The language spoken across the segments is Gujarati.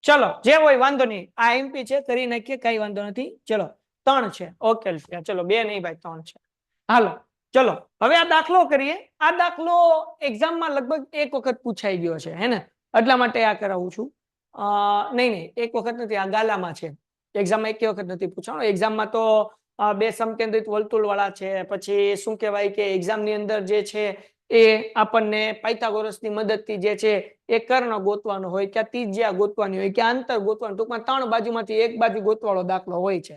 ચલો જે હોય વાંધો નહીં, આ એમપી છે કરી નાખીએ, કઈ વાંધો નથી. ચલો 3 છે, ઓકે ચલો 2 નહીં ભાઈ 3 છે. હાલો ચલો હવે આ દાખલો કરીએ. આ દાખલો એક્ઝામમાં લગભગ એક વખત પૂછાઈ ગયો છે, હે ને? એટલા માટે આ કરાવું છું. નહીં નહીં એક વખત નથી, આ ગાલામાં છે. એક્ઝામમાં એક વખત નથી પૂછવાનો. એક્ઝામમાં તો બે સમકેન્દ્રિત વર્તુળ વાળા છે, પછી શું કહેવાય કે એક્ઝામની અંદર જે છે એ આપણને પાયથાગોરસની મદદથી જે છે એ કર્ણ ગોતવાનો હોય કે ત્રિજ્યા ગોતવાની હોય કે અંતર ગોતવાનું, ટૂંકમાં 3 બાજુમાંથી એક બાજુ ગોતવાળો દાખલો હોય છે.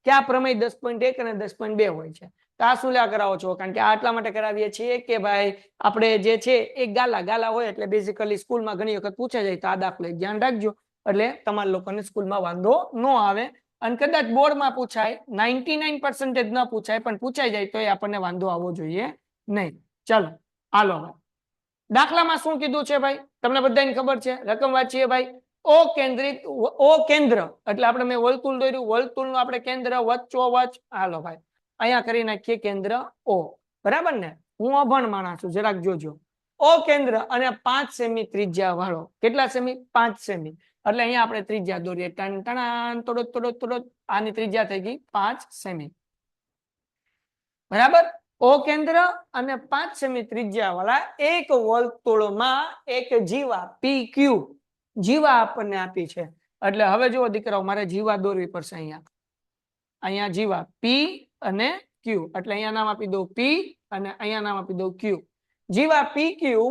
કે આ પ્રમેય 10.1 અને 10.2 હોય છે. તો આ શું લ્યા કરાવો છો? કારણ કે આટલા માટે કરાવીએ છીએ કે ભાઈ આપણે જે છે એ ગાલા હોય એટલે બેઝિકલી સ્કૂલમાં ઘણી વખત પૂછાઈ જાય, તો આ દાખલો ધ્યાન રાખજો એટલે તમારા લોકોને સ્કૂલમાં વાંધો ન આવે. અને કદાચ બોર્ડમાં પૂછાય, 99% ન પૂછાય પણ પૂછાઈ જાય તો આપણને વાંધો આવવો જોઈએ નહીં. ચાલો હાલો દાખલામાં શું કીધું છે ભાઈ તમને બધાને ખબર છે? રકમ વાંચીએ ભાઈ. ઓ કેન્દ્રિત, ઓ કેન્દ્ર એટલે આપણે મેં વર્તુળ દોર્યું, વર્તુળનું આપણે કેન્દ્ર વચ્ચોવચ. હાલો ભાઈ અહીંયા કરી નાખીએ કેન્દ્ર ઓ, બરાબર ને? હું અભણ માણસ છું, જરાક જોજો. ઓ કેન્દ્ર અને 5 સેમી ત્રિજ્યા વાળો. કેટલા સેમી? 5 સેમી. એટલે અહીંયા આપણે ત્રિજ્યા દોરીએ, ટન ટણ તોડો તોડો તોડો. આની ત્રિજ્યા થઈ ગઈ 5 સેમી, બરાબર? ઓ કેન્દ્ર અને 5 સેમી ત્રિજ્યા વાળા એક વર્તુળમાં એક જીવા પી ક્યુ, જીવા આપણને આપી છે. એટલે હવે જુઓ દીકરાઓ, મારે જીવા દોરવી પડશે. અહીંયા જીવા પી અને ક્યુ, એટલે અહીંયા નામ આપી દઉં પી અને અહીંયા નામ આપી દઉં ક્યુ. જીવા પી ક્યુ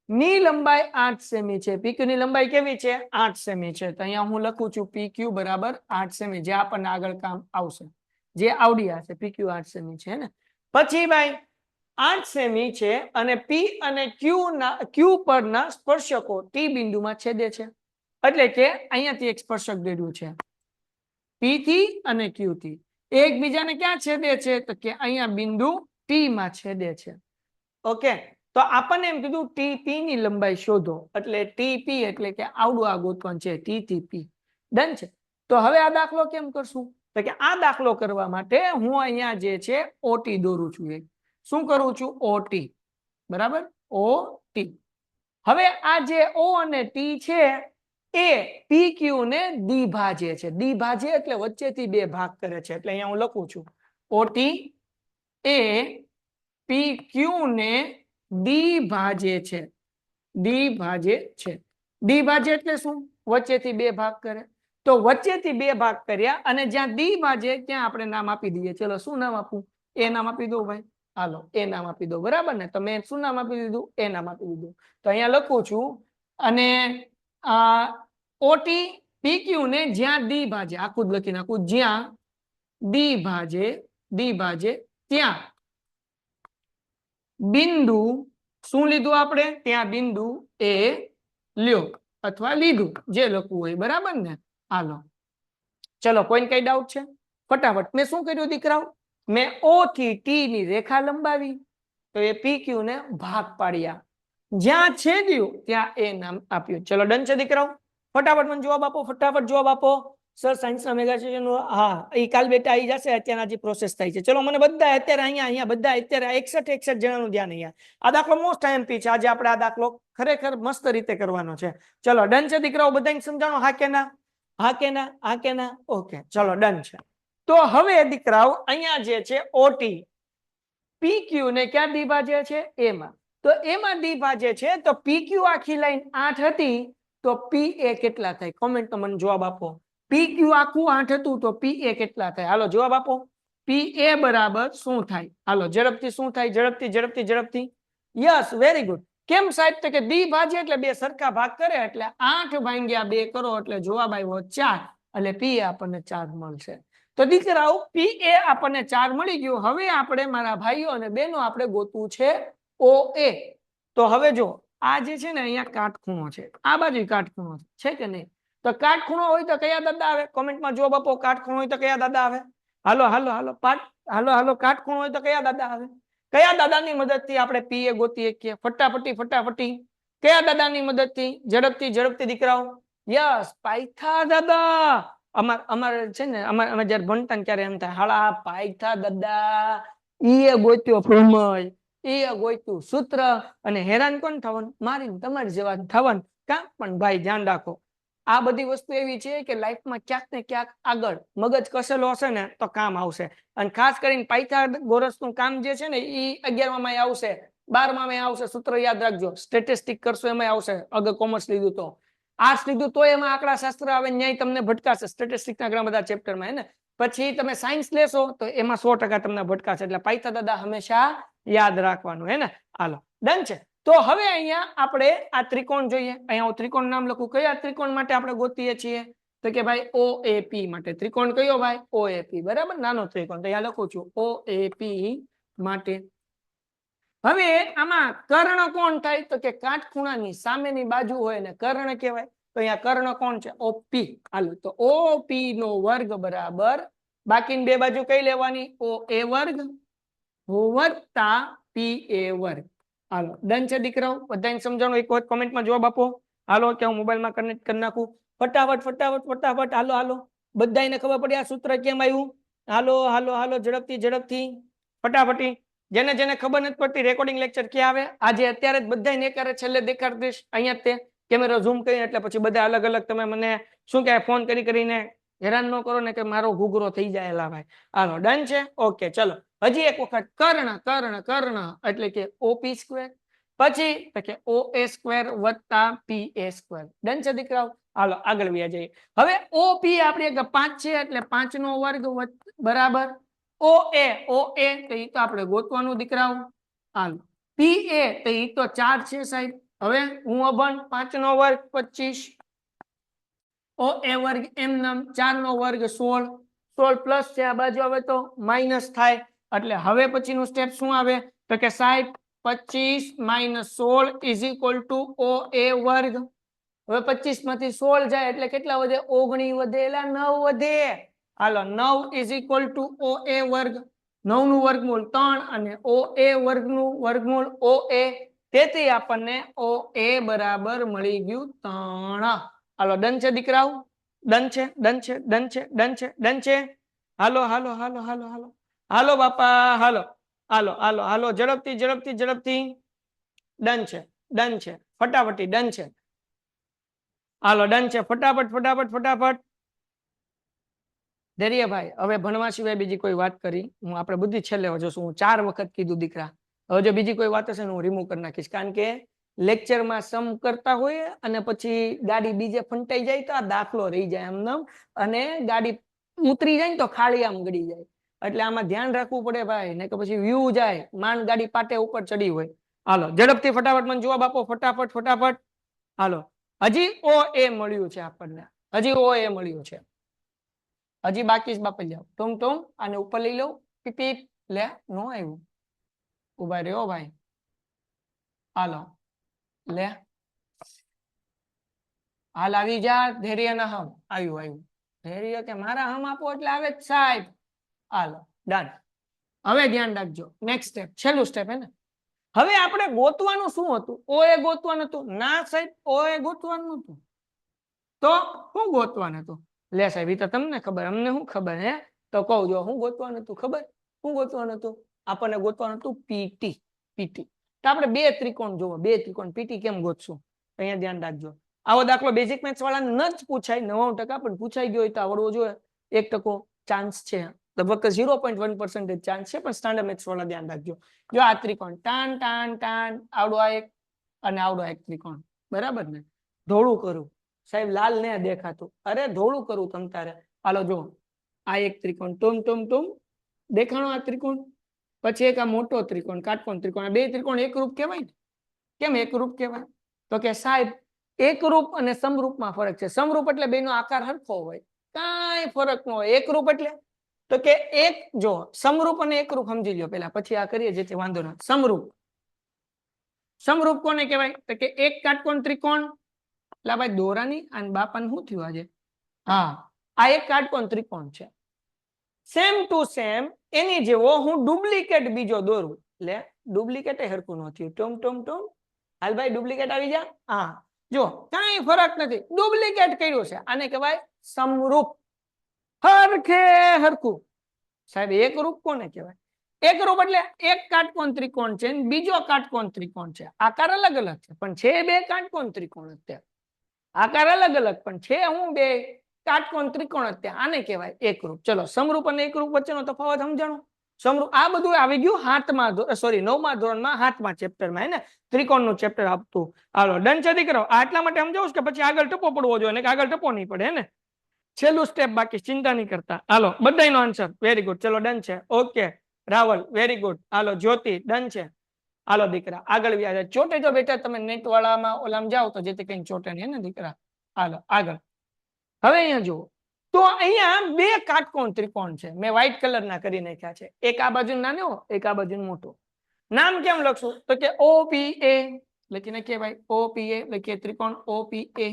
ની લંબાઈ 8 સેમી છે. પી ક્યુ ની લંબાઈ કેવી છે? 8 સેમી છે. તો અહીંયા હું લખું છું પી ક્યુ બરાબર 8 સેમી, જે આપણને આગળ કામ આવશે, જે આવડી હશે. પી ક્યુ 8 સેમી છે ને? પછી ભાઈ 8 સેમી છે અને પી અને ક્યુ પરના સ્પર્શકો ટી બિંદુમાં છેદે છે. એટલે કે અહીંયાથી એક સ્પર્શક દોર્યું છે પી થી અને ક્યુ થી, એકબીજાને ક્યાં છેદે છે? તો કે અહીંયા બિંદુ ટી માં છેદે છે. ઓકે, તો આપણને એમ કીધું ટીપી ની લંબાઈ શોધો, એટલે ટીપી એટલે કે આવડું આ ગોતવાનું છે, ટી થી પી. ડન છે. તો હવે આ દાખલો કેમ કરશું? તો કે આ દાખલો કરવા માટે હું અહીંયા જે છે ઓટી દોરું છું. શું કરું છું? ઓટી, બરાબર? ઓટી. હવે આ જે ઓ અને ટી છે એ પી ક્યુ ને દ્વિભાજ્ય છે. દ્વિભાજ્ય એટલે વચ્ચેથી બે ભાગ કરે છે. એટલે અહીંયા હું લખું છું ઓટી એ પી ક્યુ ને દ્વિભાજ્ય છે. દ્વિભાજ્ય છે. દ્વિભાજ્ય એટલે શું? વચ્ચેથી બે ભાગ કરે. તો વચ્ચેથી બે ભાગ કર્યા અને જ્યાં દ્વિભાજ્ય ત્યાં આપણે નામ આપી દઈએ. ચલો શું નામ આપું? એ નામ આપી દો ભાઈ. હાલો એ નામ આપી દો, બરાબર ને? તો મેં શું નામ આપી દીધું? એ નામ આપી દીધું. તો અહીંયા લખું છું અને ઓટી પીક્યુ ને જ્યાં દ્વિભાજે, આખું જ લખી નાખું, જ્યાં દ્વિભાજે ત્યાં બિંદુ શું લીધું આપણે? ત્યાં બિંદુ એ લ્યો અથવા લીધું, જે લખવું હોય, બરાબર ને? હાલો ચલો કોઈને કઈ ડાઉટ છે? ફટાફટ. મેં શું કર્યું દીકરાઓ? મેં ઓ થી ટી ની રેખા લંબાવી, તો એ પીક્યુ ને ભાગ પાડ્યા, જ્યાં છેદ્યું ત્યાં એ નામ આપ્યું. ચલો ડન છે દીકરાઓ? ફટાફટ મને જવાબ આપો, ફટાફટ જવાબ આપો. સર સાયન્સના મેગા સેશન, હા એ કાલ બેટા આવી જશે. અત્યારના જે પ્રોસેસ થાય છે. ચલો મને બધા અત્યારે અહીંયા બધા અત્યારે 61 જણાનું ધ્યાન અહીંયા. આ દાખલો મોસ્ટ આઈએમપી છે. આજે આપણે આ દાખલો ખરેખર મસ્ત રીતે કરવાનો છે. ચલો ડન છે દીકરાઓ? બધાને સમજાણો? હા કે ના? હા કે ના? હા કે ના? ઓકે ચલો ડન છે. તો હવે દીકરાઓ અહીંયા જે છે ઓટી પી ક્યુ ને ક્યાં દ્વિભાજ્ય છે? એમાં. તો એમાં દ્વિભાજ્ય છે તો પી ક્યુ આખી લાઈન 8 હતી, તો પી એ કેટલા થાય? કોમેન્ટ મને જવાબ આપો. પી ક્યુ આખું 8 હતું તો પી એ કેટલા થાય? હાલો જવાબ આપો. પી એ બરાબર શું થાય? હાલો ઝડપથી શું થાય? ઝડપથી. Yes, very good. કેમ સાહેબ? તો કે દ્વિભાજ્ય એટલે બે સરખા ભાગ કરે, એટલે 8 ભાગ્યા 2 કરો એટલે જવાબ આવ્યો 4, એટલે પી આપણને 4 મળશે. તો દીકરાઓ પી એ આપણને 4 મળી ગયું. હવે આપણે મારા ભાઈઓ અને બહેનો આપણે ગોતવું છે ઓ એ. તો હવે જો આ જે છે ને અહીંયા કાટખૂણો છે, આ બાજુ કાટખૂણો છે કે નહીં? તો કાટખૂણો હોય તો કયા દાદા આવે? કોમેન્ટમાં જવાબ આપો. કાટખૂણો હોય તો કયા દાદા આવે? હાલો કાટખૂણો હોય તો કયા દાદા આવે? કયા દાદાની મદદથી આપણે પી એ ગોતીએ કે? ફટાફટી. કયા દાદાની મદદથી? ઝડપથી દીકરાઓ. યસ, પાયથા દાદા. અમારે છે ને અમે જયારે ભણતા ને ત્યારે એમ થાય, હાલા પાયથા દાદા ઈ ગોત્યો પ્રમેય, એ ગોત્યું સૂત્ર, અને હેરાન કોણ થવાનું? મારી તમારી જેવા થવાનું. કા? પણ ભાઈ ધ્યાન રાખો, આ બધી વસ્તુ એવી છે કે લાઈફમાં ક્યાંક ને ક્યાંક આગળ મગજ કસેલો હશે ને તો કામ આવશે. અને ખાસ કરીને પાયથાગોરસનું કામ જે છે ને એ 11માં આવશે, 12માં આવશે. સૂત્ર યાદ રાખજો. સ્ટેટિસ્ટિક કરશો એમાં આવશે. અગર કોમર્સ લીધું તો, આર્ટ્સ લીધું તો એમાં આંકડા શાસ્ત્ર આવે, ન્યાય તમને ભટકાશે સ્ટેટિસ્ટિકના ઘણા બધા ચેપ્ટરમાં. હે ને પછી તમે સાયન્સ લેશો તો એમાં 100% તમને ભટકાશે. એટલે પાયથા દાદા હંમેશા યાદ રાખવાનું. હે ને હાલો ડન છે. તો હવે અહીંયા આપણે આ ત્રિકોણ જોઈએ. અહીંયા હું ત્રિકોણ નામ લખું. કયા ત્રિકોણ માટે આપણે ગોતીએ છીએ? તો કે ભાઈ OAP માટે. ત્રિકોણ કયો ભાઈ? OAP. બરાબર, નાનો ત્રિકોણ. તો અહીંયા લખું છું OAP માટે. હવે આમાં કર્ણ કોણ થાય? તો કે કાટખૂણાની સામેની બાજુ હોય ને કર્ણ કહેવાય. તો અહીંયા કર્ણ કોણ છે? OP. હાલો તો OP નો વર્ગ બરાબર બાકીની બે બાજુ કઈ લેવાની? OA વર્ગ વત્તા PA વર્ગ. હાલો ડન છે દીકરાઓ? બધાને સમજાણું? એક વખત કોમેન્ટમાં જવાબ આપો. હાલો કે હું મોબાઈલમાં કનેક્ટ કરી નાખું. ફટાફટ ફટાફટ ફટાફટ. હાલો હાલો બધાને ખબર પડી આ સૂત્ર કેમ આવ્યું? હાલો હાલો હાલો ઝડપથી ઝડપથી ફટાફટી. જેને જેને ખબર નથી પડતી રેકોર્ડિંગ લેક્ચર ક્યાં આવે આજે અત્યારે જ બધાને એકારે છેલ્લે દેખાડી દઈશ. અહીંયા તે કેમેરો ઝૂમ કરીને એટલે પછી બધા અલગ અલગ તમે મને શું કહેવાય ફોન કરીને હેરાન ન કરો ને કે મારો ઘૂઘરો થઈ જાય. એલા ભાઈ હાલો ડન છે. ઓકે ચલો હજી એક વખત કર્ણ કર્ણ કર્ણ એટલે કે OP સ્ક્વેર, પછી તો કે OA સ્ક્વેર વત્તા PA સ્ક્વેર. ડન છે દીકરાઓ? હાલો આગળ વ્યા જઈએ. હવે OP આપણે 5 છે એટલે 5 નો વર્ગ બરાબર OA તો એ તો આપણે ગોતવાનું દીકરાઓ. હાલો PA તો એ તો 4 છે સાહેબ. હવે હું અભણ 5 નો વર્ગ 25, OA વર્ગ એમ નામ 4 નો વર્ગ 16, 16 પ્લસ છે આ બાજુ આવે તો માઇનસ થાય. એટલે હવે પછીનું સ્ટેપ શું આવે? તો કે સાહેબ 25 - 16 ઇઝ ઇક્વલ ટુ OA વર્ગ. હવે 25 માંથી 16 જાય એટલે કેટલા વધે? 19 વધે. એટલે 9 વધે. હાલો 9 ઇઝ ઇક્વલ ટુ OA વર્ગ. 9 નું વર્ગમૂળ 3 અને OA વર્ગનું વર્ગમૂળ OA. તેથી આપણને OA બરાબર મળી ગયું 3. હાલો ડન છે દીકરાઓ? ડન છે ડન છે ડન છે ડન છે ડન છે. હાલો હાલો હાલો હાલો હાલો હાલો બાપા હાલો હાલો હાલો હાલો ઝડપથી ઝડપથી ઝડપથી. ડન છે ડન છે ફટાફટી ડન છે. હાલો ડન છે ફટાફટ ફટાફટ ફટાફટ. ધૈર્યભાઈ હવે ભણવા સિવાય બીજી કોઈ વાત કરી હું આપણે બુદ્ધિ છેલ્લે જોશું. હું 4 વખત કીધું દીકરા. હવે જો બીજી કોઈ વાત હશે ને હું રિમૂવ કરી નાખીશ. કારણ કે લેક્ચરમાં સમ કરતા હોય અને પછી ગાડી બીજે ફંટાઈ જાય તો આ દાખલો રહી જાય એમને અને ગાડી ઉતરી જાય ને તો ખાલી આમ ગળી જાય. એટલે આમાં ધ્યાન રાખવું પડે ભાઈ, ને કે પછી વ્યૂ જાય માંડ ગાડી પાટે ઉપર ચડી હોય. હાલો ઝડપથી ફટાફટ મને જવાબ આપો. ફટાફટ ફટાફટ. હાલો હજી OA મળ્યું છે આપણને. હજી OA મળ્યું છે. હજી બાકી જ બાપા જાવ. ટુમ આને ઉપર લઈ લઉં. પીપી લે નો આવ્યું. ઉભા રહ્યો ભાઈ. હાલો લે હાલ આવી જા. ધૈર્ય ના હમ આવ્યું આવ્યું. ધૈર્ય કે મારા હમ આપો એટલે આવે જ સાહેબ. હાલો ડન. હવે ધ્યાન રાખજો. નેક્સ્ટ સ્ટેપ છેલ્લું સ્ટેપ હે ને. હવે આપણે ગોતવાનું શું હતું? OA ગોતવાનું હતું? ના સાહેબ OA ગોતવાનું હતું. તો શું ગોતવાનું હતું? લે સાહેબ એ તો તમને ખબર, અમને શું ખબર? હે તો કહું જો હું ગોતવાનું હતું ખબર? શું ગોતવાનું હતું? આપણને ગોતવાનું હતું PT. તો આપણે બે ત્રિકોણ જોવો. બે ત્રિકોણ PT કેમ ગોતશું? અહીંયા ધ્યાન રાખજો. આવો દાખલો બેઝિક મેથ્સ વાળાને ન જ પૂછાય 99% પણ પૂછાઈ ગયો હોય તો આવડવો જોઈએ. 1% ચાન્સ છે. લગભગ 0.1% ચાન્સ છે પણ સ્ટાન્ડર્ડ મેથ્સ વાળા ધ્યાન રાખજો. જો આ ત્રિકોણ ટાન ટાન ટાન આવડો આ એક અને આવડો એક ત્રિકોણ બરાબર ને. ધોળું કરું સાહેબ, લાલ ને દેખાતું. અરે ધોળું કરું તમ તારે. હાલો જો આ એક ત્રિકોણ ટુમ દેખાણો આ ત્રિકોણ. પછી એક આ મોટો ત્રિકોણ કાટકોણ ત્રિકોણ. આ બે ત્રિકોણ એકરૂપ કહેવાય ને. કેમ એકરૂપ કહેવાય? તો કે સાહેબ એકરૂપ અને સમરૂપમાં ફરક છે. સમરૂપ એટલે બેનો આકાર સરખો હોય, કાંઈ ફરક ન હોય. એકરૂપ એટલે તો કે એક જો સમરૂપ અને એકરૂપ સમજી લો પેલા, પછી આ કરીએ જેથી વાંધો ના. સમરૂપ કોને કહેવાય? તો કે એક કાટકોણ ત્રિકોણ. એટલે ભાઈ દોરાની અને બાપાને શું થયું આજે? હા આ એક કાટકોણ ત્રિકોણ છે. સેમ ટુ સેમ એની જેવો હું ડુપ્લિકેટ બીજો દોરું. એટલે ડુપ્લિકેટ હરખું ન થયું. ટુમ હાલ ભાઈ ડુપ્લિકેટ આવી જા. હા જો કઈ ફરક નથી. ડુપ્લિકેટ કર્યું છે. આને કહેવાય સમરૂપ. હરખે હરખું. સાહેબ એકરૂપ કોને કહેવાય? એકરૂપ એટલે એક કાટકોણ ત્રિકોણ છે બીજો કાટકોણ ત્રિકોણ છે. આકાર અલગ અલગ છે પણ છે બે કાટકોણ ત્રિકોણ. અત્યારે આકાર અલગ અલગ પણ છે હું બે કાટકોણ ત્રિકોણ જ ત્યાં આને કહેવાય એકરૂપ. ચલો સમરૂપ અને એકરૂપ વચ્ચેનો તફાવત સમજાણો. સમરૂપ આ બધું આવી ગયું 9મા ધોરણમાં 7મા ચેપ્ટરમાં હે ને ત્રિકોણનું ચેપ્ટર આપતું. હાલો ડન છે દીકરો. આટલા માટે સમજાવું કે પછી આગળ ટપો પડવો જોઈએ ને આગળ ટપો નહીં પડે હે ને. છેલ્લું સ્ટેપ બાકી ચિંતા નહીં કરતા. હાલો બધાયનો આન્સર વેરી ગુડ. ચલો ડન છે. Okay Raval very good. હાલો જ્યોતિ ડન છે. હાલો દીકરા આગળ વ્યા ચોટે તો બેટા તમે નેટ વાળામાં ઓલામ જાઓ તો જેથી કઈ ચોટે નહીં ને દીકરા. હાલો આગળ. હવે અહીંયા જુઓ તો અહીંયા બે કાટકોણ ત્રિકોણ છે. મેં વ્હાઈટ કલર ના કરી નાખ્યા છે. એક આ બાજુ નાનો એક આ બાજુ મોટો. નામ કેમ લખશું તો કે OPA લખી નાખીએ ભાઈ. OPA લખીએ ત્રિકોણ OPA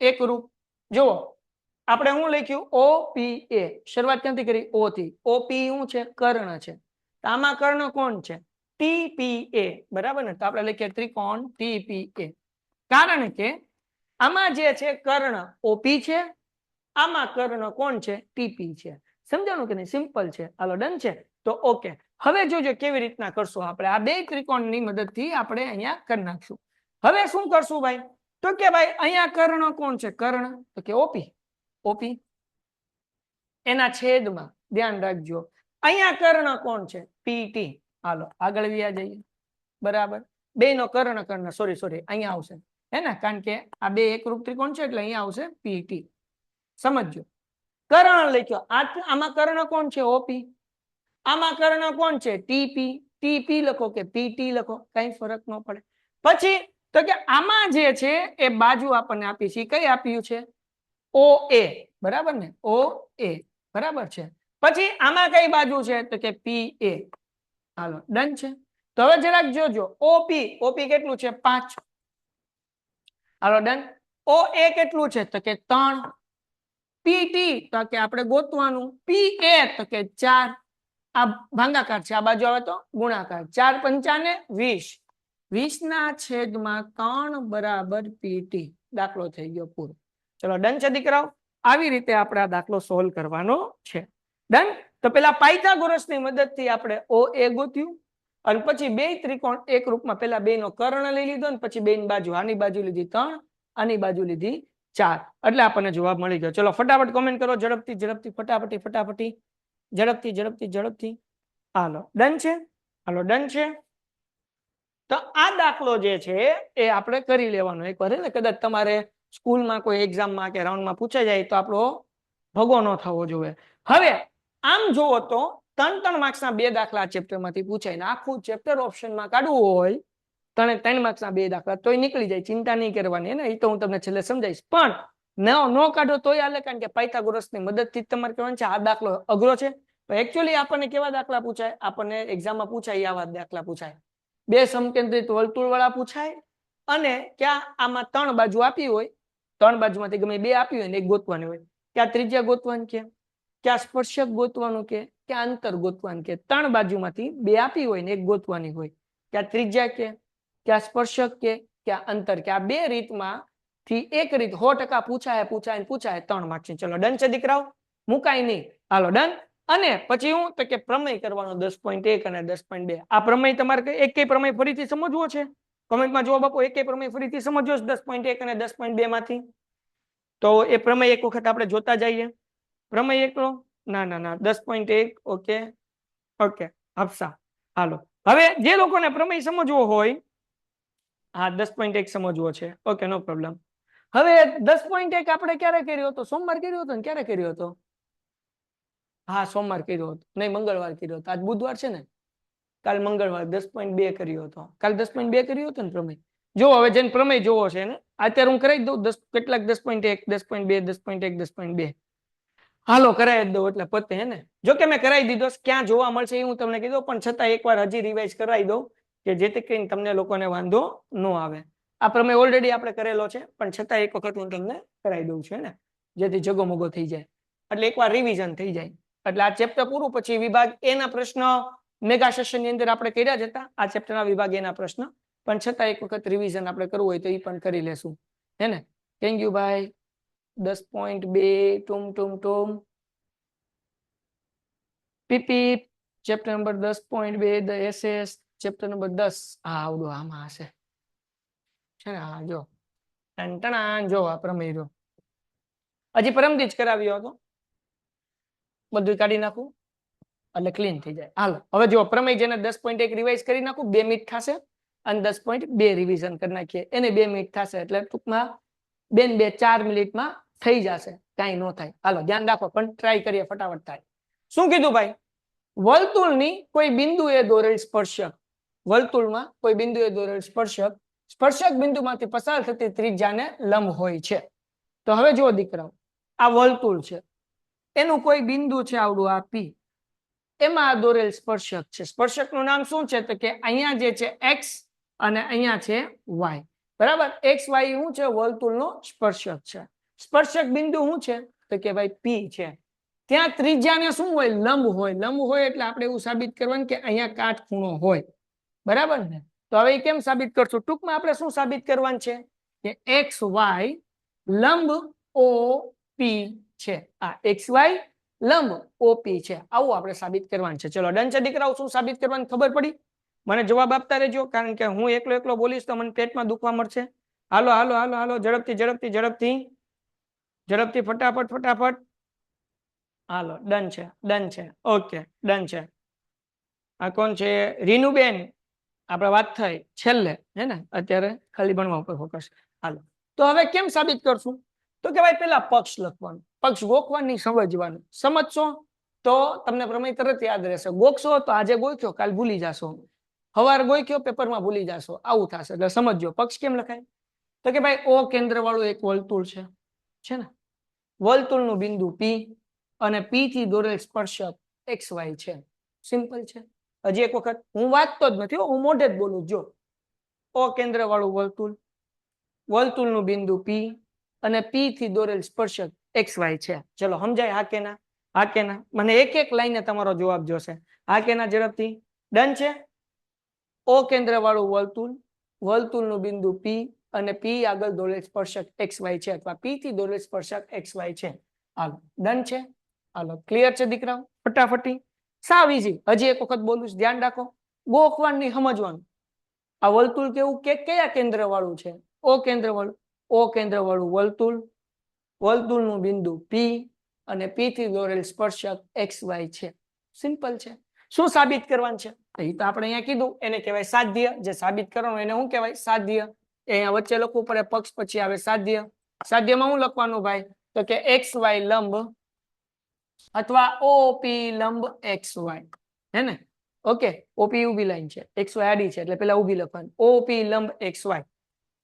એકરૂપ. જુઓ આપણે શું લખ્યું OPA શરૂઆત ક્યાંથી કરી O થી. OP શું છે કર્ણ છે. આમાં કર્ણ કોણ છે TPA બરાબર ને. તો આપણે લખીએ ત્રિકોણ TPA કારણ કે આમાં જે છે કર્ણ OP છે આમાં કર્ણ કોણ છે TP છે. સમજાણું કે નહીં સિમ્પલ છે. હાલો ડન છે. તો ઓકે હવે જોજો કેવી રીતના કરશું આપણે આ બે ત્રિકોણની મદદથી આપણે અહીંયા કરી નાખશું. હવે શું કરશું ભાઈ તો કે ભાઈ અહીંયા કર્ણ કોણ છે કર્ણ તો કે OP એના છેદમાં ધ્યાન રાખજો અહીંયા કર્ણ કોણ છે PT. હાલો આગળ વ્યા જઈએ બરાબર. બે નો કર્ણ સોરી અહીંયા આવશે હે ને કારણ કે આ બે એકરૂપ ત્રિકોણ છે એટલે અહીંયા આવશે PT. સમજજો કર્ણ લખ્યો. આમાં કર્ણ કોણ છે OP આમાં કર્ણ કોણ છે TP લખો કે PT લખો કઈ ફરક ન પડે. પછી તો કે આમાં જે છે એ બાજુ આપણને આપી છે કઈ આપ્યું છે OA બરાબર ને OA બરાબર છે. પછી આમાં કઈ બાજુ છે તો કે PA. હાલો ડન છે. તો હવે જરાક જોજો OP કેટલું છે 5. હાલો ડન. OA કેટલું છે તો કે 3. PT તો કે આપણે ગોતવાનું. PA તો કે 4. આ ભાગાકાર છે આ બાજુ આવે તો ગુણાકાર. 4 પંચા 20. 20 ના છેદમાં 3 બરાબર PT. દાખલો થઈ ગયો પૂરો. ચલો ડન છે દીકરાઓ. આવી રીતે આપણે આ દાખલો સોલ્વ કરવાનો છે. ડન. તો પેલા પાયથાગોરસની મદદથી આપણે OA ગોત્યું અને પછી બે ત્રિકોણ એક રૂપમાં પેલા બે નો કર્ણ લઈ લીધો ને પછી બે ની બાજુ આની બાજુ લીધી 3 આની બાજુ લીધી 4 એટલે આપણને જવાબ મળી ગયો. ચલો ફટાફટ કોમેન્ટ કરો ઝડપથી ફટાફટી ઝડપથી. હાલો ડન છે. હાલો ડન છે. તો આ દાખલો જે છે એ આપણે કરી લેવાનો એકવાર ને કદાચ તમારે સ્કૂલમાં કોઈ એક્ઝામમાં કે રાઉન્ડમાં પૂછાઈ જાય તો આપણો ભગો ન થવો જોઈએ. હવે આમ જુઓ તો 3 માર્ક્સના બે દાખલા ચેપ્ટરમાંથી પૂછાય ને આખું ચેપ્ટર ઓપ્શનમાં કાઢવું હોય 3 માર્ક્સના બે દાખલા તોય નીકળી જાય. ચિંતા નહીં કરવાની ને એ તો હું તમને છેલ્લે સમજાવીશ. પણ નો કાઢો તોય હાલે કારણ કે પાયથાગોરસની મદદથી તમારે કહેવાનું છે આ દાખલો અઘરો છે. તો એકચ્યુઅલી આપણને કેવા દાખલા પૂછાય આપણને એક્ઝામમાં પૂછાય આવા દાખલા પૂછાય. બે સમકેન્દ્રિત વર્તુળ વાળા પૂછાય અને ક્યાં આમાં 3 બાજુ આપી હોય 3 બાજુમાંથી ગમે બે આપી હોય ને એક ગોતવાની હોય. ક્યાં ત્રિજ્યા ગોતવાની કે ક્યાં સ્પર્શક ગોતવાનું કે ક્યાં અંતર ગોતવાનું કે 3 બાજુમાંથી બે આપી હોય ને એક ગોતવાની હોય. ક્યાં ત્રિજ્યા કે ક્યાં સ્પર્શક કે ક્યાં અંતર કે આ બે રીતમાં થી એક રીત 100% પૂછાય 3 માર્ક્સ. ચલો ડન છે દીકરાઓ. મુકાય નહીં. હાલો ડન. અને પછી હું તો કે પ્રમેય કરવાનો 10.1 અને 10.2. આ પ્રમેય તમારે એક પ્રમેય ફરીથી સમજવો છે કમેન્ટમાં જુઓ બાપુ એક પ્રમેય ફરીથી સમજવો છે 10.1 અને 10.2 માંથી. તો એ પ્રમેય એક વખત આપણે જોતા જઈએ. પ્રમેય એકલો ના 10.1 ઓકે હફસા. હાલો હવે જે લોકોને પ્રમેય સમજવો હોય હા 10.1 સમજવો છે ઓકે નો પ્રોબ્લેમ. હવે 10.1 આપણે ક્યારે કર્યો હતો સોમવાર કર્યો હતો ને ક્યારે કર્યો હતો હા સોમવાર કર્યો હતો નહીં મંગળવાર કર્યો હતો. આજ બુધવાર છે ને કાલ મંગળવાર 10.2 કર્યો હતો. કાલ 10.2 કર્યો હતો ને પ્રમેય. જો હવે જેને પ્રમેય જોવો છે ને અત્યારે હું કરાવી દઉં કેટલાક 10.1 10.2 10.1 10.2 હાલો કરાવી દઉં એટલે પતે હે ને. જો કે મેં કરાવી દીધો ક્યાં જોવા મળશે એ હું તમને કીધું પણ છતાં એકવાર હજી રિવાઇઝ કરાવી દઉં કે જેથી કરીને તમને લોકોને વાંધો ન આવે. આ પ્રમેય ઓલરેડી આપણે કરેલો છે પણ છતાં એક વખત હું તમને કરાવી દઉં છું ને જેથી જગોમગો થઈ જાય એટલે એકવાર રિવિઝન થઈ જાય. એટલે આ ચેપ્ટર પૂરું પછી વિભાગ એ ના પ્રશ્ન મેગા સેશન ની અંદર આપણે કર્યા જ હતા આ ચેપ્ટરના વિભાગ એ ના પ્રશ્ન પણ છતાં એક વખત રિવિઝન આપણે કરવું હોય તો એ પણ કરી લેશું હે ને. થેન્ક યુ ભાઈ. 10.2 ટુમ PP chapter number 10.2 the SS chapter number 10 હા આવડો આમાં હશે છે ને. હા જો ટણ જો આ પ્રમેય રહ્યો. હજી પરમથી જ કરાવ્યો હતો, બધું કાઢી નાખું એટલે ક્લીન થઈ જાય. હાલો હવે જો પ્રમેય જેને 10.1 રિવાઇઝ કરી નાખું 2 મિનિટ થશે અને 10.2 રિવિઝન કરી નાખીએ એને 2 મિનિટ થશે એટલે ટૂંકમાં 2 ને 2 4 મિનિટમાં થઈ જશે, કાંઈ ન થાય. હાલો ધ્યાન રાખો પણ ટ્રાય કરીએ ફટાફટ થાય. શું કીધું ભાઈ? વર્તુળની કોઈ બિંદુએ દોરેલ સ્પર્શક, વર્તુળમાં કોઈ બિંદુએ દોરેલ સ્પર્શક સ્પર્શક બિંદુમાંથી પસાર થતી ત્રિજ્યાને લંબ હોય છે. તો હવે જો દીકરાઓ આ વર્તુળ છે, એનું કોઈ બિંદુ છે આવડું આ પી, એમાં દોરેલ સ્પર્શક છે. સ્પર્શકનું નામ શું છે? તો કે અહીંયા જે છે એક્સ અને અહીંયા છે વાય. બરાબર, એક્સ વાય શું છે? વર્તુળનો સ્પર્શક છે. સ્પર્શક બિંદુ શું છે? તો કે ભાઈ પી છે. ત્યાં ત્રિજ્યાને શું હોય? લંબ હોય. લંબ હોય એટલે આપણે એવું સાબિત કરવાનું કે અહીંયા કાટખૂણો હોય. બરાબર ને? તો હવે કેમ સાબિત કરશું? ટૂંકમાં આપણે શું સાબિત કરવાનું છે કે એક્સ વાય લંબ ઓ પી છે. આ એક્સ વાય લંબ ઓપી છે, આવું આપણે સાબિત કરવાનું છે. ચલો ડન છે દીકરાઓ. શું સાબિત કરવાનું ખબર પડી? મને જવાબ આપતા રહેજો, કારણ કે હું એકલો એકલો બોલીશ તો મને પેટમાં દુખવા મળશે. હાલો હાલો હાલો હાલો ઝડપથી ઝડપથી ઝડપથી ઝડપથી ફટાફટ ફટાફટ. હાલો ડન છે, ડન છે, ઓકે ડન છે. આ કોણ છે? રીનુબેન. આપણે વાત થઈ છેલ્લે, હે ને? અત્યારે ખાલી ભણવા ઉપર ફોકસ. હાલો તો હવે કેમ સાબિત કરશું? તો કે ભાઈ પેલા પક્ષ લખવાનું, પક્ષ ગોખવાની સમજવાનું. સમજશો તો તમને પ્રમેય તરત યાદ રહેશે. ગોખશો તો આજે ગોખ્યો કાલ ભૂલી જાશો, હવાર ગોખ્યો પેપરમાં ભૂલી જાશો, આવું થશે. એટલે સમજો પક્ષ કેમ લખાય. તો કે ભાઈ ઓ કેન્દ્ર વાળું એક વર્તુળ છે ને, વર્તુળનું બિંદુ પી અને પી થી દોરેલ સ્પર્શક એક્સ વાય છે. સિમ્પલ છે. હજી એક વખત, હું વાંચતો જ નથી, હું મોઢે જ બોલું. જો ઓ કેન્દ્ર વાળું વર્તુળ, વર્તુળનું બિંદુ પી અને પી થી દોરેલ સ્પર્શક એક્સ વાય છે. ચલો સમજાય? હા કે ના? હા કે ના? મને એક એક લાઈને તમારો જવાબ જોશે. હા કે ના? ઝડપથી. ડન છે. ઓ કેન્દ્ર વાળું વર્તુળ, વર્તુળનું બિંદુ પી અને પી આગળ દોરેલ સ્પર્શક એક્સ વાય છે, અથવા પી થી દોરેલ સ્પર્શક એક્સ વાય છે. હાલો ડન છે. હાલો ક્લિયર છે દીકરાઓ? ફટાફટી સાવ ઈઝી. હજી એક વખત બોલું, ધ્યાન રાખો. ગોખવાનું નહીં, સમજવાનું. આ વર્તુળ કેવું કે કયા કેન્દ્ર વાળું છે? ઓ કેન્દ્ર વાળું. ઓ કેન્દ્ર વાળું વર્તુળ, વર્તુળનું બિંદુ પી અને પી થી દોરેલ સ્પર્શક એક્સ વાય છે. સિમ્પલ છે. શું સાબિત કરવાનું છે? એ તો આપણે અહીંયા કીધું, એને કહેવાય સાધ્ય. જે સાબિત કરવાનું એને શું કહેવાય? સાધ્ય. અહીંયા વચ્ચે લખવું પડે, પક્ષ પછી આવે સાધ્ય. સાધ્યમાં શું લખવાનું ભાઈ? તો કે એક્સ વાય લંબ અથવા ઓપી લંબ એક્સ વાય, હે ને? ઓકે, ઓપી ઉભી લાઈન છે, એક્સ વાય આડી છે, એટલે પેલા ઉભી લખવાનું. ઓપી લંબ એક્સ વાય,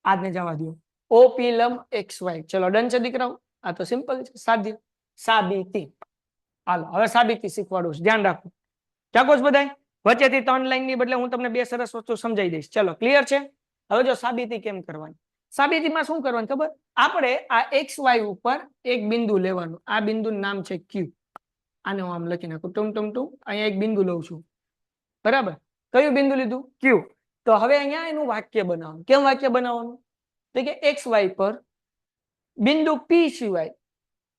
આજને જવા દો. ઓપી લંબ એક્સ વાય. ચલો ડન છે દીકરાઓ? આ તો સિમ્પલ છે. સાધ્ય, સાબિતી. હાલો હવે સાબિતી શીખવાડું છું, ધ્યાન રાખો. જાગો છો બધાય? વચ્ચેથી 3 લાઈન ની બદલે હું તમને 2 સરસ વસ્તુ સમજાવી દઈશ. ચલો ક્લિયર છે? હવે જો સાબિતી કેમ કરવાની. સાબિતીમાં શું કરવાનું ખબર? આપણે આ એક્સ વાય ઉપર એક બિંદુ લેવાનું. આ બિંદુનું નામ છે ક્યુ. આને હું આમ લખી નાખું, ટુમ ટુમ ટુમ. અહીંયા એક બિંદુ લઉં છું. બરાબર, કયું બિંદુ લીધું? ક્યુ. તો હવે અહીંયા એનું વાક્ય બનાવવાનું. કેમ વાક્ય બનાવવાનું? તો કે એક્સ વાય પર બિંદુ પી સિવાય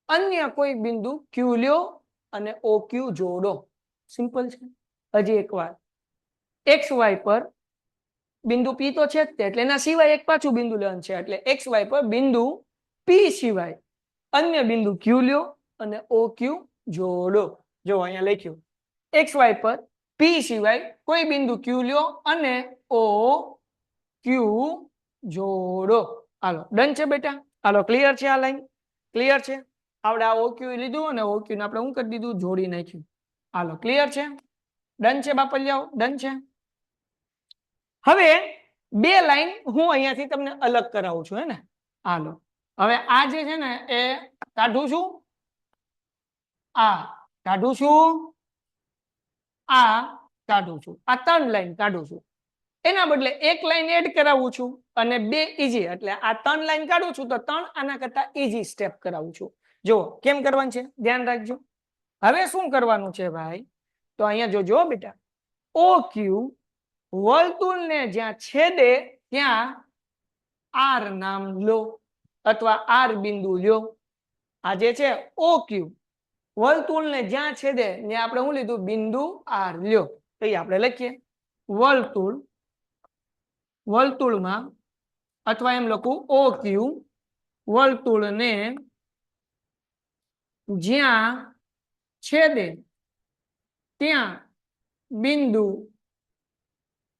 અન્ય કોઈ બિંદુ ક્યુ લ્યો અને ઓ ક્યુ જોડો. સિમ્પલ છે. હજી એક વાર, એક્સ વાય પર બિંદુ પી તો છે જ તે, એટલે એના સિવાય એક પાછું બિંદુ લેવાનું છે. એટલે એક્સ વાય પર બિંદુ પી સિવાય અન્ય બિંદુ ક્યુ લ્યો અને ઓ ક્યુ જોડો. જો અહીંયા લખ્યું, એક્સ વાય પર પી સિવાય કોઈ બિંદુ ક્યુ લ્યો અને ઓ ક્યુ જોડો. હાલો ડન છે બેટા? હાલો ક્લિયર છે? આ લાઈન ક્લિયર છે? આપણે આ ઓ ક્યુ લીધું અને ઓ ક્યુ ને આપણે શું કરી દીધું? જોડી નાખ્યું. હાલો ક્લિયર છે? ડન છે બાપલિયાઓ? ડન છે? હવે 2 લાઈન હું અહીંયાથી તમને અલગ કરાવું છું, હે ને? હાલો હવે આ જે છે ને એ કાઢું છું, આ કાઢું છું, આ કાઢું છું. આ 3 લાઈન કાઢું છું. એના બદલે એક લાઈન એડ કરાવું છું અને 2 ઈઝી. એટલે આ 3 લાઈન કાઢું છું તો 3 આના કરતા ઈઝી સ્ટેપ કરાવું છું. જો કેમ કરવાનું છે, ધ્યાન રાખજો. હવે શું કરવાનું છે ભાઈ? તો અહીંયા જોજો બેટા, ઓ ક્યુ વર્તુળને જ્યાં છેદે ત્યાં આર નામ લો અથવા આર બિંદુ લ્યો. આ જે છે ઓ ક્યુ વર્તુળને જ્યાં છેદે ત્યાં આપણે શું લીધું? બિંદુ આર લ્યો. તો આપણે લખીએ વર્તુળમાં, અથવા એમ લખું ઓ ક્યુ વર્તુળને જ્યાં છેદે ત્યાં બિંદુ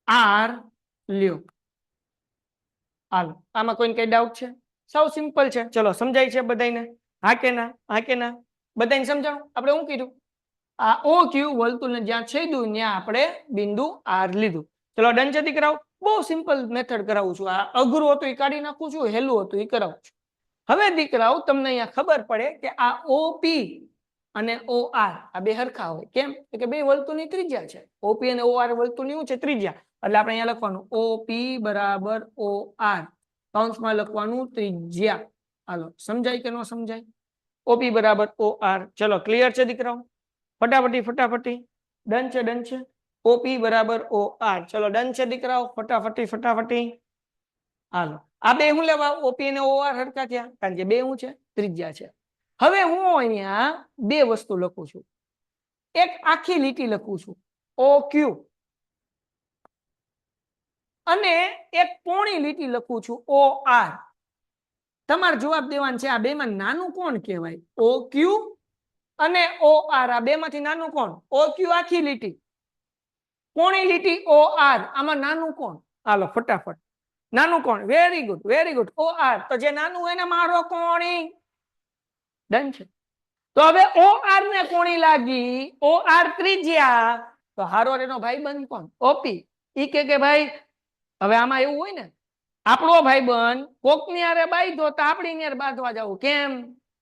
આર લ્યો. હાલો, આમાં કોઈને કઈ ડાઉટ છે? સાવ સિમ્પલ છે. ચલો, સમજાય છે બધાને? હા કે ના? હા કે ના? બધાને સમજાણું? આપણે શું કીધું? આ ઓ ક્યુ વર્તુળને જ્યાં છેદ્યું ત્યાં આપણે બિંદુ આર લીધું. ચલો, ડન છે દીકરાઓ? બહુ સિમ્પલ મેથડ કરાવું છું. આ અઘરું હતું એ કાઢી નાખું છું, હેલું હતું એ કરાવું છું. હવે દીકરાઓ તમને અહીંયા ખબર પડે કે આ ઓપી અને ઓ આર આ બે હરખા હોય. કેમ? કે બે વર્તુળની ત્રિજ્યા છે. ઓપી અને ઓ આર વર્તુળની શું છે? ત્રિજ્યા. એટલે આપણે અહીંયા લખવાનું ઓપી બરાબર ઓ આર, કૌંસમાં લખવાનું ત્રિજ્યા. હાલો, સમજાય કે ન સમજાય? ઓપી બરાબર ઓ આર. ચલો, ક્લિયર છે દીકરાઓ? ફટાફટી ફટાફટી. ડન છે? ડન છે? ઓપી બરાબર ઓ આર. ચલો, ડન છે દીકરાઓ? ફટાફટી ફટાફટી. હાલો, આ બે હું લેવા? ઓપી અને ઓ આર હરખા થયા કારણ કે બે શું છે? ત્રિજ્યા છે. હવે હું અહીંયા બે વસ્તુ લખું છું. એક આખી લીટી લખું છું ઓ ક્યુ, અને એક પોણી લીટી લખું છું ઓ આર. તમારે જવાબ દેવાનું છે આ બેમાં નાનું કોણ કહેવાય? ઓ ક્યુ અને ઓ આર. આ બેમાંથી નાનું કોણ? ઓ ક્યુ આખી લીટી, પોણી લીટી ઓ આર. આમાં નાનું કોણ? હાલો ફટાફટ, નાનું કોણ? Very good, very good. O R. તો જે નાનું હોય ને મારો કોણી. ડન છે? તો હવે ઓ આર ને કોણી લાગી, ઓ આર ત્રિજ્યા. તો હારો એનો ભાઈબંધ કોણ? ઓપી. ઈ કે ભાઈ હવે આમાં એવું હોય ને, આપણો ભાઈબંધ કોકની હારે બાંધ્યો તો આપણી હારે બાંધવા જવું. કેમ?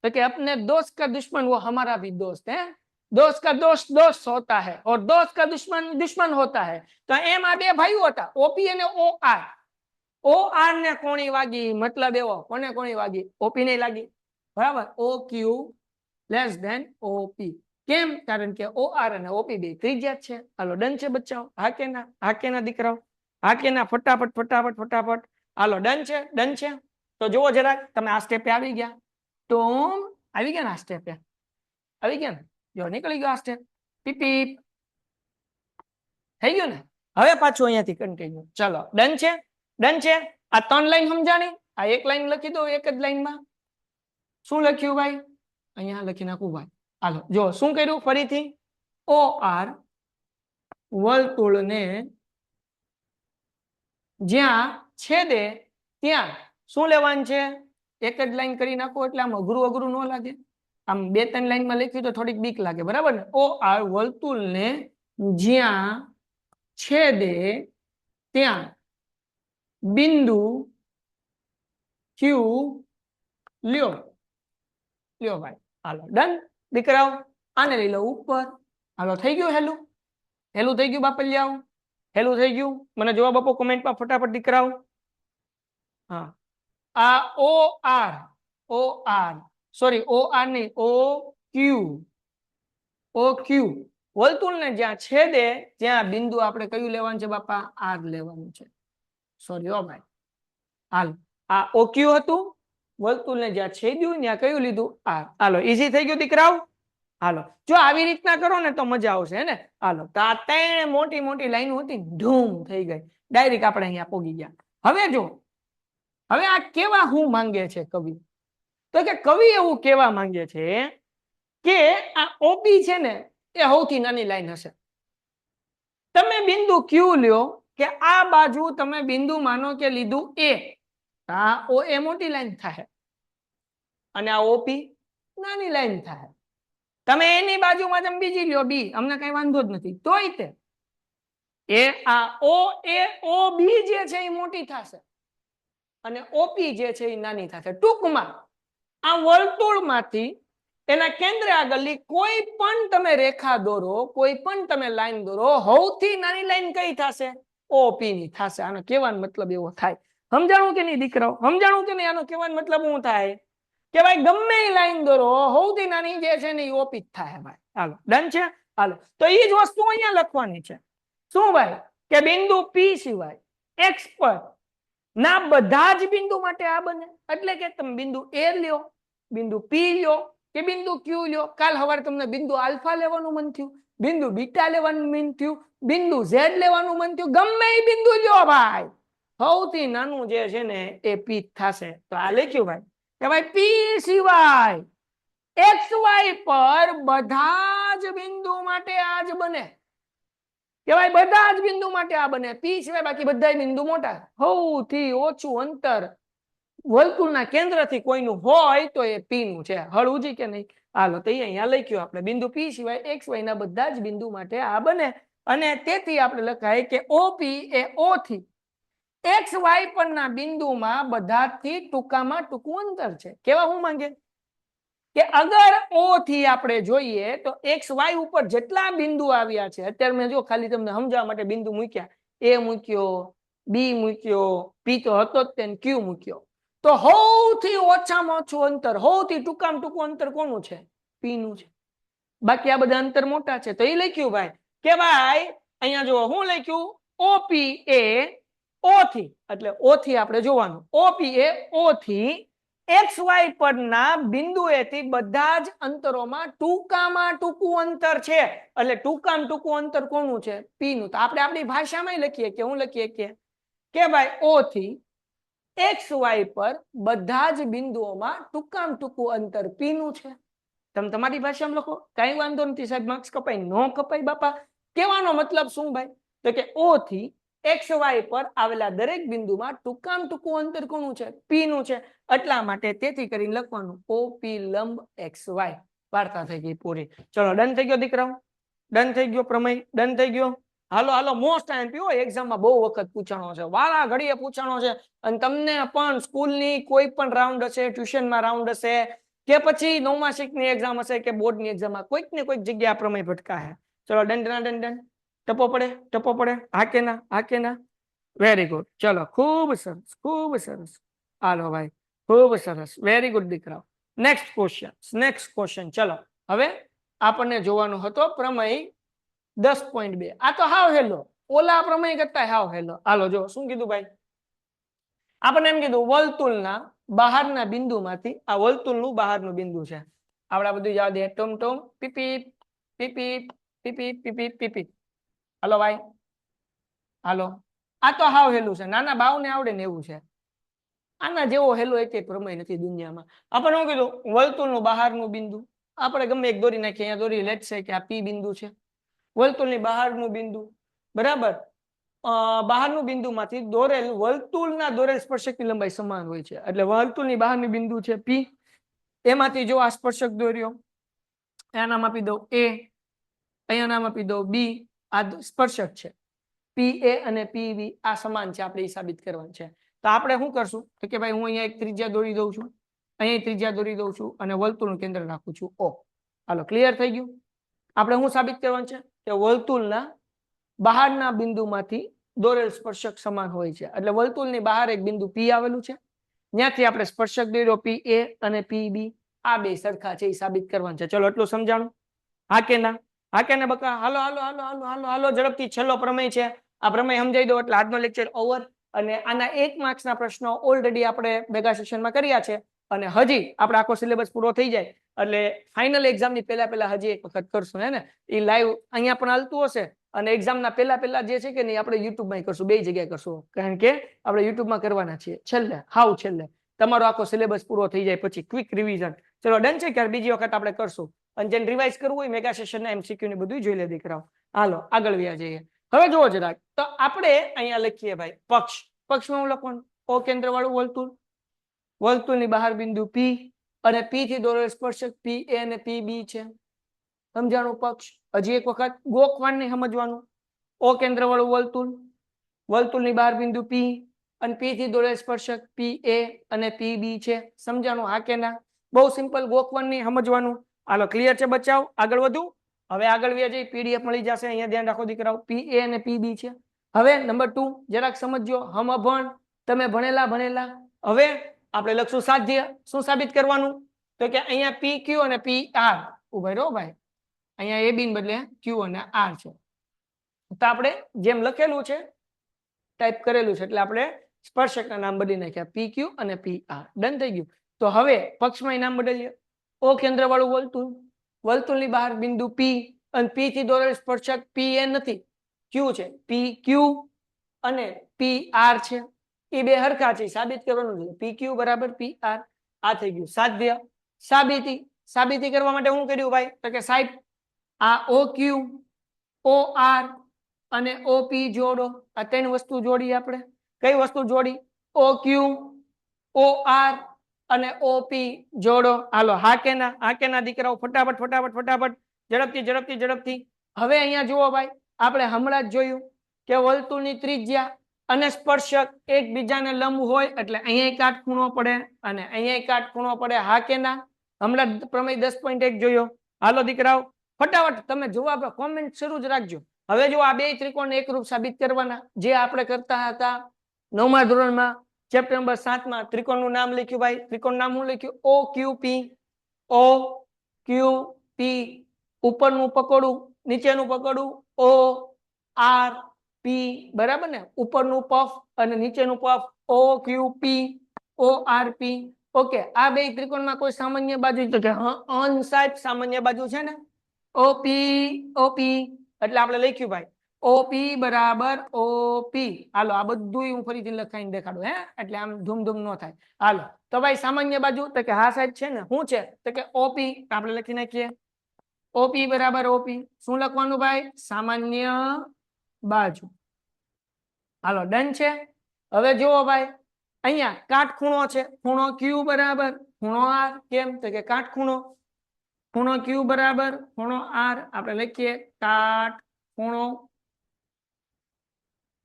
तो कि अपने दोस्त का दुश्मन वो हमारा भी दोस्त है, दोस्त का दोस्त दोस्त होता है और दोस्त का दुश्मन दुश्मन होता है. तो एम आ बे भाईओ હતા, ઓપી અને ઓ આર. ઓ આર ને કોણી વાગી, મતલબ એવો કોને કોણી વાગી? ઓપી ને લાગી. બરાબર? ઓ ક્યુ લેસ ધેન ઓપી. કેમ? કારણ કે ઓ આર અને ઓપી બે ત્રિજ્યા છે. હાલો, ડન છે બચ્ચાઓ? હા કે ના? હા કે ના દીકરાઓ? હા કે ના? ફટાફટ ફટાફટ ફટાફટ. હાલો, ડન છે? ડન છે? તો જુઓ જરાક, તમે આ સ્ટેપે આવી ગયા તો આવી ગયા ને? આ સ્ટેપે આવી ગયા ને? જો નીકળી ગયો આ સ્ટેપ. પીપ પીપ થઈ ગયું ને? હવે પાછું અહીંયાથી કન્ટિન્યુ. ચલો, ડન છે? ડન છે? આ 3 લાઈન સમજાણી? આ એક લાઈન લખી દો એક જ લાઈનમાં. શું લખ્યું ભાઈ? અહીંયા લખી નાખું ભાઈ. હાલો, જો શું કર્યું ફરીથી? ઓ આર વર્તુળને જ્યાં છેદે ત્યાં શું લેવાનું છે? એક જ લાઈન કરી નાખો એટલે આમ અઘરું અઘરું ન લાગે. આમ 2-3 લાઈનમાં લખ્યું તો થોડીક બીક લાગે. બરાબર ને? ઓ આર વર્તુળને જ્યાં છેદે ત્યાં બિંદુ ક્યુ લ્યો. લ્યો ભાઈ. હાલો, ડન દીકરાઓ? આને લઈ લો ઉપર. હાલો, થઈ ગયું હેલું? હેલું થઈ ગયું બાપલિયાઓ? હેલું થઈ ગયું? મને જવાબ આપો કોમેન્ટમાં ફટાફટ દીકરાઓ. હા, આ O R, O R sorry O R નહીં, ઓ ક્યુ, ઓ ક્યુ વર્તુળને જ્યાં છેદે ત્યાં બિંદુ આપણે કયું લેવાનું છે બાપા? આર લેવાનું છે. સોરી ઓ ભાઈ. હાલ, આ ઓ ક્યુ હતું, વર્તુળને જ્યાં છેદ્યું ત્યાં કયું લીધું? આર. હાલો, ઈઝી થઈ ગયું દીકરાઓ? હાલો, જો આવી રીતના કરો ને તો મજા આવશે ને. હાલો, તો આ 3 મોટી મોટી લાઈનો હતી, ધૂમ થઈ ગઈ. ડાયરેક્ટ આપણે અહીંયા પોગી ગયા. હવે જો, હવે આ કેવા હું માંગે છે કવિ? તો કે કવિ એવું કેવા માંગે છે કે આ ઓપી છે ને એ સૌથી નાની લાઈન હશે. તમે બિંદુ ક્યુ લ્યો કે આ બાજુ તમે બિંદુ માનો કે લીધું એ, આ ઓ એ મોટી લાઈન થાય અને આ ઓપી નાની લાઈન થાય. તમે એની બાજુમાં તમે બીજી લ્યો બી, અમને કઈ વાંધો જ નથી. તોય તે એ આ ઓ એ ઓ બી જે છે એ મોટી થશે અને ઓપી જે છે એ નાની થશે. ટૂંકમાં આ વર્તુળમાંથી એના કેન્દ્ર આગળની કોઈ પણ તમે રેખા દોરો, કોઈ પણ તમે લાઈન દોરો, સૌથી નાની લાઈન કઈ થશે? ઓપી ની થશે. આનો કહેવાનો મતલબ એવો થાય. સમજાણું કે નહીં દીકરાઓ? સમજાણું કે નહીં? આનો કહેવાનો મતલબ શું થાય કે ભાઈ ગમે એ લાઈન દોરો, સૌથી નાની જે છે ને એ ઓપી જ થાય ભાઈ. હાલો, ડન છે? હાલો, તો એ જ વસ્તુ અહીંયા લખવાની છે. શું ભાઈ? કે બિંદુ પી સિવાય એક્સ પર ના બધા જ બિંદુ માટે આ બને. એટલે કે તમે બિંદુ એ લ્યો, બિંદુ પી લ્યો કે બિંદુ ક્યુ લ્યો. કાલ સવારે તમને બિંદુ આલ્ફા લેવાનું મન થયું, બિંદુ બીટા લેવાનું મન થયું, બિંદુ ઝેડ લેવાનું મન થયું, ગમે એ બિંદુ લ્યો ભાઈ, સૌથી નાનું જે છે ને એ પી થશે. તો આ લખ્યું ભાઈ કે ભાઈ પી સિવાય એક્સ વાય પર બધા જ બિંદુ માટે આ જ બને કે ભાઈ બધા જ બિંદુ માટે આ બને પી સિવાય બાકી બધા બિંદુ મોટા સૌથી ઓછું અંતર વર્તુળના કેન્દ્રથી કોઈનું હોય તો એ પી નું છે હળવું છે કે નહીં હાલો તો અહીંયા લખ્યું આપણે બિંદુ પી સિવાય એક્સ વાય ના બધા જ બિંદુ માટે આ બને અને તેથી આપણે લખાય કે ઓપી એ ઓ થી એક્સ વાય પરના બિંદુમાં બધાથી ટૂંકામાં ટૂંકું અંતર છે કેવા હું માંગે કે અગર ઓ થી આપણે જોઈએ તો એક્સ વાય ઉપર જેટલા બિંદુ આવ્યા છે અત્યારે મેં જો ખાલી તમને સમજાવવા માટે બિંદુ મૂક્યા એ મૂક્યો બી મૂક્યો પી તો હતો જ તેને ક્યુ મૂક્યો તો સૌથી ઓછામાં ઓછું અંતર સૌથી ટૂંકામાં ટૂંકું અંતર કોનું છે પી નું છે બાકી આ બધા અંતર મોટા છે તો એ લખ્યું ભાઈ કે ભાઈ અહીંયા જો હું લખ્યું ઓપી એ ઓ થી એટલે ઓ થી આપણે જોવાનું ઓપી એ ઓ થી એક્સ વાય પરના બિંદુએથી બધા જ અંતરોમાં ટૂંકામાં ટૂંકું અંતર છે એટલે ટૂંકામાં ટૂંકું અંતર કોનું છે પી નું તો આપણે આપણી ભાષામાં લખીએ કે હું લખીએ કે ભાઈ ઓ થી એક્સ વાય પર બધા જ બિંદુઓમાં ટૂંકામાં ટૂંકું અંતર પી નું છે તમે તમારી ભાષામાં લખો કઈ વાંધો નથી સાહેબ માર્ક્સ કપાય ન કપાય બાપા કહેવાનો મતલબ શું ભાઈ તો કે ઓ થી એક્સ વાય પર આવેલા દરેક બિંદુમાં ટૂંકામાં ટૂંકું અંતર કોનું છે પી નું છે એટલા માટે તેથી કરીને લખવાનું ઓપી લંબ એક્સ વાય વાર્તા થઈ ગઈ પૂરી ચલો ડન થઈ ગયો દીકરાઓ ડન થઈ ગયો પ્રમેય ડન થઈ ગયો હાલો હાલો મોસ્ટ આઈએમપી એક્ઝામમાં બહુ વખત પૂછાણો છે વારા ઘડીએ પૂછાણો છે અને તમને પણ સ્કૂલની કોઈ પણ રાઉન્ડ હશે ટ્યુશનમાં રાઉન્ડ હશે કે પછી નવમાસિકની એક્ઝામ હશે કે બોર્ડની એક્ઝામમાં કોઈક ને કોઈક જગ્યા પ્રમેય ભટકા હે ચલો ડન ડન ડન ડન ટપો પડે હા કે ના વેરી ગુડ ચલો ખૂબ સરસ હાલો ભાઈ ખૂબ સરસ વેરી ગુડ દીકરાઓ નેક્સ્ટ ક્વેશ્ચન ચલો હવે આપણને જોવાનો હતો પ્રમેય 10.2 આ તો હાવ હેલો ઓલા પ્રમેય કરતા હાવ હેલો હાલો જો શું કીધું ભાઈ આપણને એમ કીધું વર્તુળના બહારના બિંદુમાંથી આ વર્તુળનું બહારનું બિંદુ છે આપણે બધું જવા દે ટોમ ટોમ PP PP PP PP PP હાલો ભાઈ હાલો આ તો હાવ હેલું છે નાના બાવને આવડે ને એવું છે આના જેવો હેલો એક પ્રમેય નથી દુનિયામાં આપણે શું કીધું વર્તુળનું બહારનું બિંદુ આપણે ગમે એક દોરી નાખીએ અહીંયા દોરી લેટ છે કે આ પી બિંદુ છે વર્તુળની બહારનું બિંદુ બરાબર બહારનું બિંદુમાંથી દોરેલ વર્તુળના દોરેલ સ્પર્શકની લંબાઈ સમાન હોય છે એટલે વર્તુળની બહારની બિંદુ છે પી એમાંથી જો આ સ્પર્શક દોર્યો અહીંયા નામ આપી દઉં એ અહીંયા નામ આપી દઉં બી આ સ્પર્શક છે પી એ અને પી બી આ સમાન છે આપણે એ સાબિત કરવાનું છે તો આપણે શું કરશું તો કે ભાઈ હું અહીંયા એક ત્રિજ્યા દોરી દઉં છું અહીંયા ત્રિજ્યા દોરી દઉં છું અને વર્તુળનું કેન્દ્ર રાખું છું ઓ હાલો ક્લિયર થઈ ગયું આપણે શું સાબિત કરવાનું છે કે વર્તુળના બહારના બિંદુમાંથી દોરેલ સ્પર્શક સમાન હોય છે એટલે વર્તુળની બહાર એક બિંદુ પી આવેલું છે ત્યાંથી આપણે સ્પર્શક દોર્યો પી એ અને પી બી આ બે સરખા છે એ સાબિત કરવાનું છે ચલો એટલું સમજાણું હા કે ના બકા હાલો હાલો હાલો હાલો હાલો હાલો ઝડપથી છેલ્લો પ્રમેય છે આ પ્રમેય સમજાઈ દો એટલે આજનો લેક્ચર ઓવર અને આના 1 માર્ક્સના પ્રશ્નો ઓલરેડી આપણે મેગા સેશનમાં કર્યા છે અને હજી આપણે આખો સિલેબસ પૂરો થઈ જાય એટલે ફાઇનલ એક્ઝામની પહેલા હજી એક વખત કરશું હે ને એ લાઈવ અહીંયા પણ હાલતું હશે અને એક્ઝામના પહેલા જે છે કે નહીં આપણે યુટ્યુબમાં કરશું બે જગ્યાએ કરશું કારણ કે આપણે યુટ્યુબમાં કરવાના છીએ છેલ્લે તમારો આખો સિલેબસ પૂરો થઈ જાય પછી ક્વિક રિવિઝન ચલો ડન છે કે બીજી વખત આપણે કરશું અને જેને રિવાઇઝ કરવું હોય મેગા સેશનના એમસીક્યુ ને બધું જોઈ લે દીકરાઓ હાલો આગળ વ્યા જઈએ હવે જુઓ જરાક તો આપણે અહીંયા લખીએ ભાઈ પક્ષમાં હું લખવાનું ઓ કેન્દ્ર વાળું વર્તુળની બહાર બિંદુ પી અને પી થી દોરેલ સ્પર્શક પી એ અને પી બી છે સમજાણું પક્ષ હજી એક વખત ગોખવાન નહીં સમજવાનું ઓ કેન્દ્ર વાળું વર્તુળની બહાર બિંદુ પી અને પી થી દોરેલ સ્પર્શક પી એ અને પી બી છે સમજાણું હા કે ના બહુ સિમ્પલ ગોખવાન નહીં સમજવાનું હાલો ક્લિયર છે બચાવ આગળ વધુ હવે આગળ વ્યા જઈ પીડીએફ મળી જશે અહીંયા ધ્યાન રાખો દીકરાઓ પી એ અને પી બી છે હવે નંબર 2 જરાક સમજજો હમ અભણ તમે ભણેલા હવે આપણે લખશું સાધ્ય શું સાબિત કરવાનું તો કે અહીંયા પી ક્યુ અને પી આર ઉભા રહો ભાઈ અહીંયા એ બી ને બદલે ક્યુ અને આર છે તો આપણે જેમ લખેલું છે ટાઈપ કરેલું છે એટલે આપણે સ્પર્શકના નામ બદલી નાખ્યા પી ક્યુ અને પી આર ડન થઈ ગયું તો હવે પક્ષમાં નામ બદલીએ ઓ કેન્દ્ર વાળું વર્તુળની બહાર બિંદુ પી અને પી થી દોરેલ સ્પર્શક પી એ નથી ક્યુ છે પી ક્યુ અને પી આર છે એ બે હરખા છે સાબિત કરવાનું છે પી ક્યુ બરાબર પી આર આ થઈ ગયું સાધ્ય. સાબિતી. સાબિતી કરવા માટે શું કર્યું ભાઈ? તો કે સાહેબ આ ઓ ક્યુ, ઓ આર અને ઓ પી જોડો. આ ત્રણ વસ્તુ જોડી આપણે. કઈ વસ્તુ જોડી? ઓ ક્યુ, ઓ આર અને ઓ પી જોડો. હાલો હા કે ના? હા કે ના દીકરાઓ? ફટાફટ ફટાફટ ફટાફટ, ઝડપથી ઝડપથી ઝડપથી. હવે અહીંયા જુઓ ભાઈ, આપણે હમણાં જ જોયું કે વર્તુળની ત્રિજ્યા અને સ્પર્શક એકબીજાને લંબ હોય એટલે અહીંયા કાટખૂણો પડે અને અહીંયા કાટખૂણો પડે. હા કે ના? હમણાં પ્રમેય 10.1 જોયો. હાલો દીકરાઓ ફટાફટ તમે જવાબ કોમેન્ટ શરૂ જ રાખજો. હવે જો આ બે ત્રિકોણ એકરૂપ સાબિત કરવાના, જે આપણે કરતા હતા 9મા ધોરણમાં ચેપ્ટર નંબર 7માં. ત્રિકોણનું નામ લખ્યું ભાઈ. ત્રિકોણ નામ શું લખ્યું? ઓ ક્યુ પી. ઓ ક્યુ પી. ઉપરનું પકડું, નીચેનું પકડું. O R P. બરાબર ને? ઉપરનું પફ અને નીચેનું પફ. ઓ ક્યુ પી, ઓ આર પી. ઓકે. આ બે ત્રિકોણમાં કોઈ સામાન્ય બાજુ? તો કે અનસાઇડ સામાન્ય બાજુ છે ને, ઓપી. ઓપી એટલે આપણે લખ્યું ભાઈ ઓપી બરાબર ઓપી. હાલો આ બધું હું ફરીથી લખાઈને દેખાડું હે, એટલે આમ ધૂમધૂમ ન થાય. હાલો તો ભાઈ સામાન્ય બાજુ તો કે હા સાહેબ છે ને. શું છે? તો કે ઓપી. આપણે લખી નાખીએ ઓપી બરાબર ઓપી. શું લખવાનું ભાઈ? સામાન્ય બાજુ. હાલો ડન છે. હવે જુઓ ભાઈ, અહીંયા કાટખૂણો છે. ખૂણો ક્યુ બરાબર ખૂણો આર. કેમ? તો કે કાટખૂણો. ખૂણો ક્યુ બરાબર ખૂણો આર. આપણે લખીએ કાટખૂણો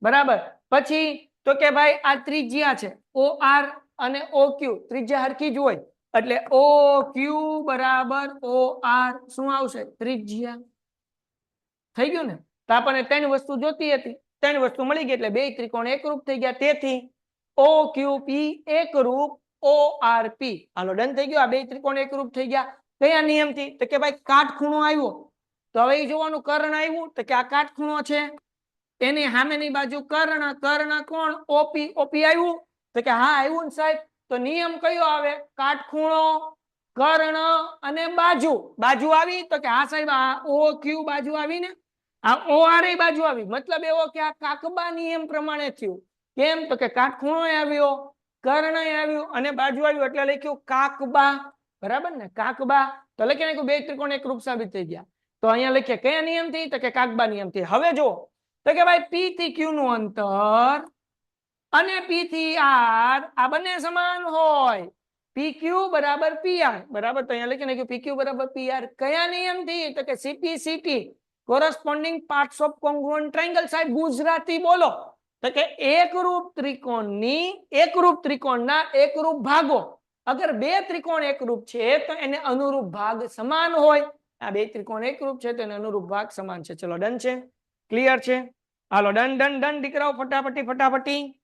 બરાબર. પછી તો કે ભાઈ આ ત્રિજ્યા છે ઓ આર અને ઓ ક્યુ. ત્રિજ્યા હરખી જ હોય એટલે ઓ ક્યુ બરાબર ઓ આર. શું આવશે? ત્રિજ્યા. થઈ ગયું ને? તો આપણને ત્રણ વસ્તુ જોતી હતી, ત્રણ વસ્તુ મળી ગઈ એટલે બે ત્રિકોણ એકરૂપ થઈ ગયા. તેથી ઓ ક્યુ પી એકરૂપ ઓ આર પી. હાલો ડન થઈ ગયું. આ બે ત્રિકોણ એકરૂપ થઈ ગયા. કયા નિયમથી? તો કે ભાઈ કાટખૂણો આવ્યો તો હવે એ જોવાનું કર્ણ આવ્યું તો કે આ કાટખૂણો છે, એની સામેની બાજુ કર્ણ. કર્ણ કોણ? ઓપી. ઓપી આવ્યું તો કે હા આવ્યું ને સાહેબ. તો નિયમ કયો આવે? કાટખૂણો, કર્ણ અને બાજુ. બાજુ આવી તો કે હા સાહેબ આ ઓ ક્યુ બાજુ આવી ને, આ ઓ આર બાજુ આવી. મતલબ એવો કે આ કાકબા નિયમ પ્રમાણે થયું. કેમ? તો કે કાટખૂણો આવ્યો, કર્ણ આવ્યું અને બાજુ આવ્યું એટલે લખ્યું કાકબા. બરાબર ને? કાકબા. તો લખી નાખ્યું બે ત્રિકોણ એકરૂપ સાબિત થઈ ગયા. તો અહીંયા લખીએ કયા નિયમથી? તો કે કાકબા નિયમથી. હવે જો તો કે ભાઈ પી થી ક્યુ નું અંતર અને પી થી આર આ બંને સમાન હોય. પી ક્યુ બરાબર પી આર. બરાબર. તો અહીંયા લખી નાખ્યું પી ક્યુ બરાબર પી આર. કયા નિયમથી? તો કે CP corresponding parts of congruent triangle. સાહેબ ગુજરાતી બોલો. તો કે એકરૂપ ત્રિકોણના એકરૂપ ભાગો. અગર બે ત્રિકોણ એકરૂપ છે તો એને અનુરૂપ ભાગ સમાન હોય. આ બે ત્રિકોણ એકરૂપ છે તો એને અનુરૂપ ભાગ સમાન છે. ચલો ડન છે? ક્લિયર છે? હાલો ડન ડન ડન દીકરાઓ ફટાફટી ફટાફટી.